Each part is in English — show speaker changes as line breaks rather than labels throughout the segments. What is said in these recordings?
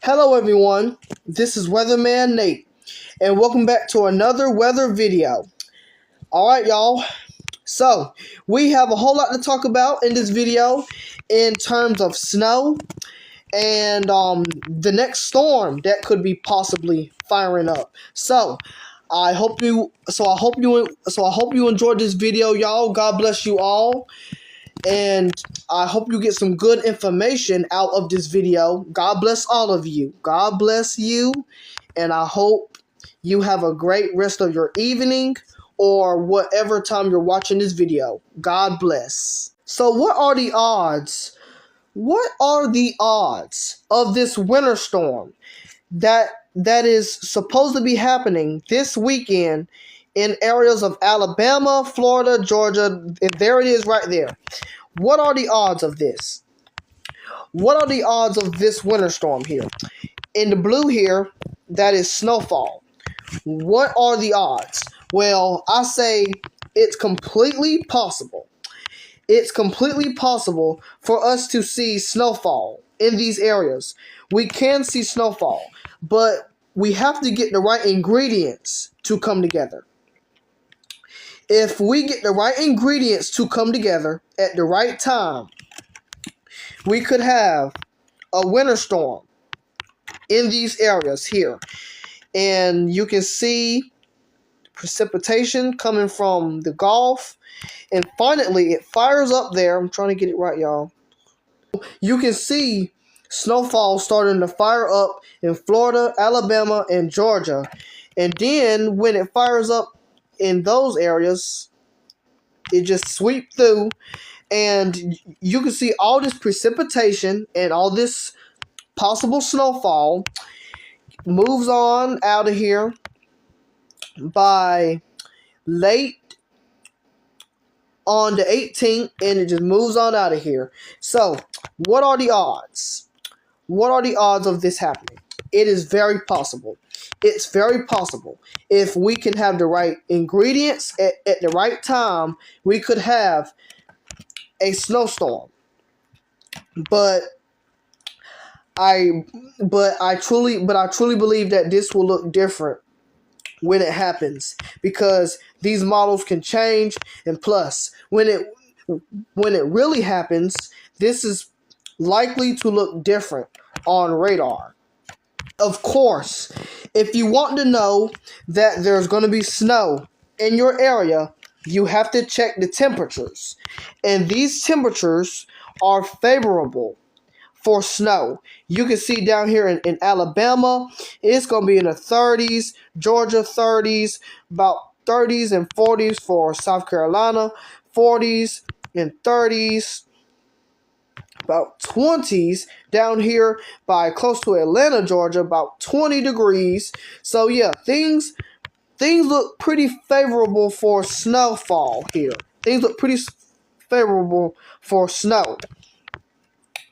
Hello everyone, this is Weatherman Nate, and welcome back to another weather video. Alright y'all, so we have a whole lot to talk about in this video in terms of snow and the next storm that could be possibly firing up. I hope you enjoyed this video, y'all. God bless you all. And I hope you get some good information out of this video. God bless all of you. God bless you. And I hope you have a great rest of your evening or whatever time you're watching this video. God bless. So what are the odds? What are the odds of this winter storm that is supposed to be happening this weekend in areas of Alabama, Florida, Georgia? And there it is right there. What are the odds of this? What are the odds of this winter storm here? In the blue here, that is snowfall. What are the odds? Well, I say it's completely possible. It's completely possible for us to see snowfall in these areas. We can see snowfall, but we have to get the right ingredients to come together. If we get the right ingredients to come together at the right time, we could have a winter storm in these areas here. And you can see precipitation coming from the Gulf. And finally, it fires up there. I'm trying to get it right, y'all. You can see snowfall starting to fire up in Florida, Alabama, and Georgia. And then when it fires up in those areas, it just sweeps through. And you can see all this precipitation and all this possible snowfall moves on out of here by late on the 18th, and it just moves on out of here. So, what are the odds? What are the odds of this happening? It is very possible. It's very possible. If we can have the right ingredients at the right time, we could have a snowstorm. But I truly believe that this will look different when it happens, because these models can change, and plus when it really happens, this is likely to look different on radar. Of course, if you want to know that there's going to be snow in your area, you have to check the temperatures, and these temperatures are favorable for snow. You can see down here in Alabama, it's going to be in the 30s, Georgia 30s, about 30s and 40s for South Carolina, 40s and 30s, about 20s down here by close to Atlanta, Georgia, about 20 degrees. So yeah, things look pretty favorable for snowfall here. Things look pretty favorable for snow.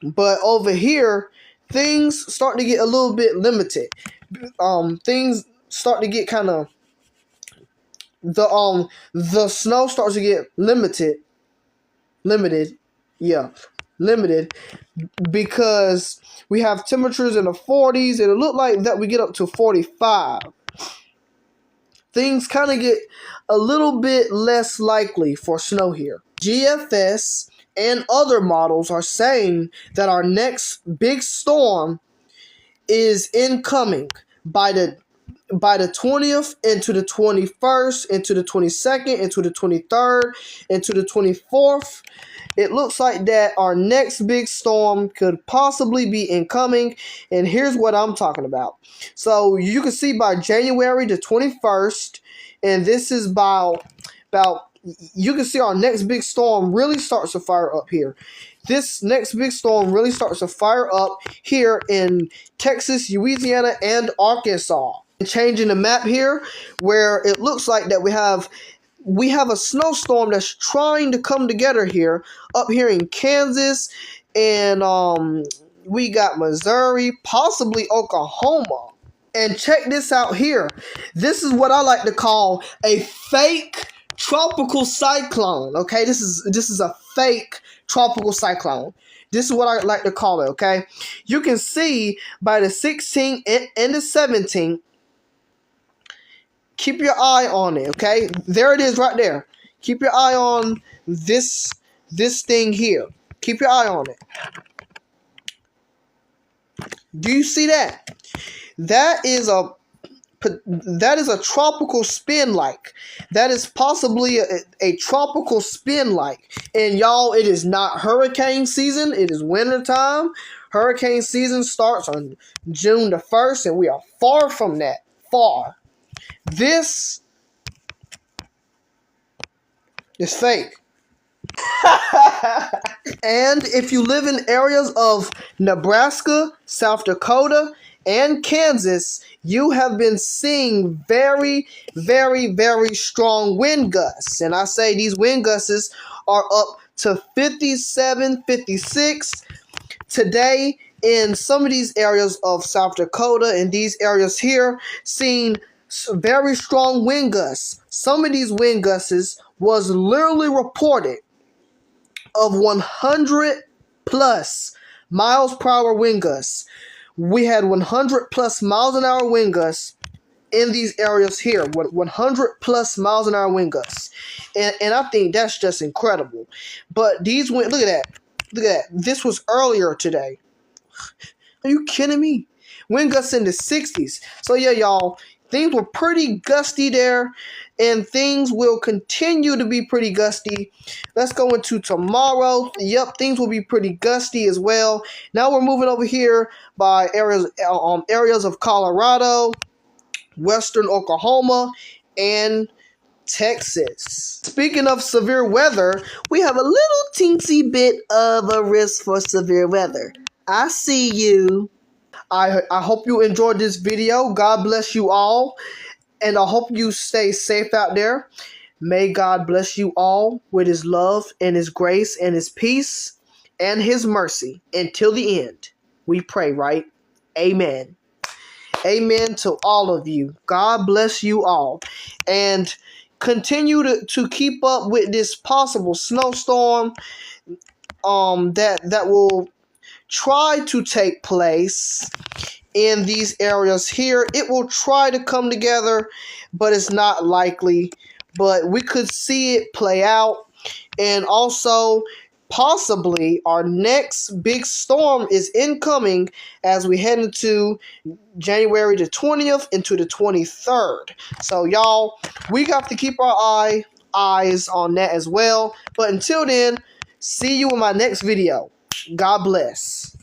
But over here, things start to get a little bit limited. Things start to get kind of the snow starts to get limited, because we have temperatures in the 40s, and it looked like that we get up to 45. Things kind of get a little bit less likely for snow here. GFS and other models are saying that our next big storm is incoming by the 20th into the 21st, into the 22nd, into the 23rd, into the 24th. It looks like that our next big storm could possibly be incoming, and here's what I'm talking about. So you can see by January the 21st, and this is about you can see our next big storm really starts to fire up here. This next big storm really starts to fire up here in Texas, Louisiana, and Arkansas. Changing the map here, where it looks like that we have a snowstorm that's trying to come together here, up here in Kansas, and we got Missouri, possibly Oklahoma. And check this out here. This is what I like to call a fake tropical cyclone. Okay, this is a fake tropical cyclone. This is what I like to call it, okay? You can see by the 16 and the 17, keep your eye on it, okay? There it is right there. Keep your eye on this thing here. Keep your eye on it. Do you see that? That is a tropical spin like. That is possibly a tropical spin like. And y'all, it is not hurricane season. It is winter time. Hurricane season starts on June the 1st, and we are far from that. Far. This is fake. And if you live in areas of Nebraska, South Dakota, and Kansas, you have been seeing very, very, very strong wind gusts. And I say these wind gusts are up to 57, 56 today in some of these areas of South Dakota and these areas here, seeing very strong wind gusts. Some of these wind gusts was literally reported of 100 plus miles per hour wind gusts. We had 100 plus miles an hour wind gusts in these areas here. 100 plus miles an hour wind gusts. And I think that's just incredible. But these wind, look at that. Look at that. This was earlier today. Are you kidding me? Wind gusts in the 60s. So yeah, y'all, things were pretty gusty there, and things will continue to be pretty gusty. Let's go into tomorrow. Yep, things will be pretty gusty as well. Now we're moving over here by areas of Colorado, western Oklahoma, and Texas. Speaking of severe weather, we have a little teensy bit of a risk for severe weather. I see you. I hope you enjoyed this video. God bless you all. And I hope you stay safe out there. May God bless you all with his love and his grace and his peace and his mercy until the end. We pray, right? Amen. Amen to all of you. God bless you all. And continue to keep up with this possible snowstorm that will try to take place in these areas here. It will try to come together, but it's not likely. But we could see it play out. And also, possibly, our next big storm is incoming as we head into January the 20th into the 23rd. So, y'all, we got to keep our eyes on that as well. But until then, see you in my next video. God bless.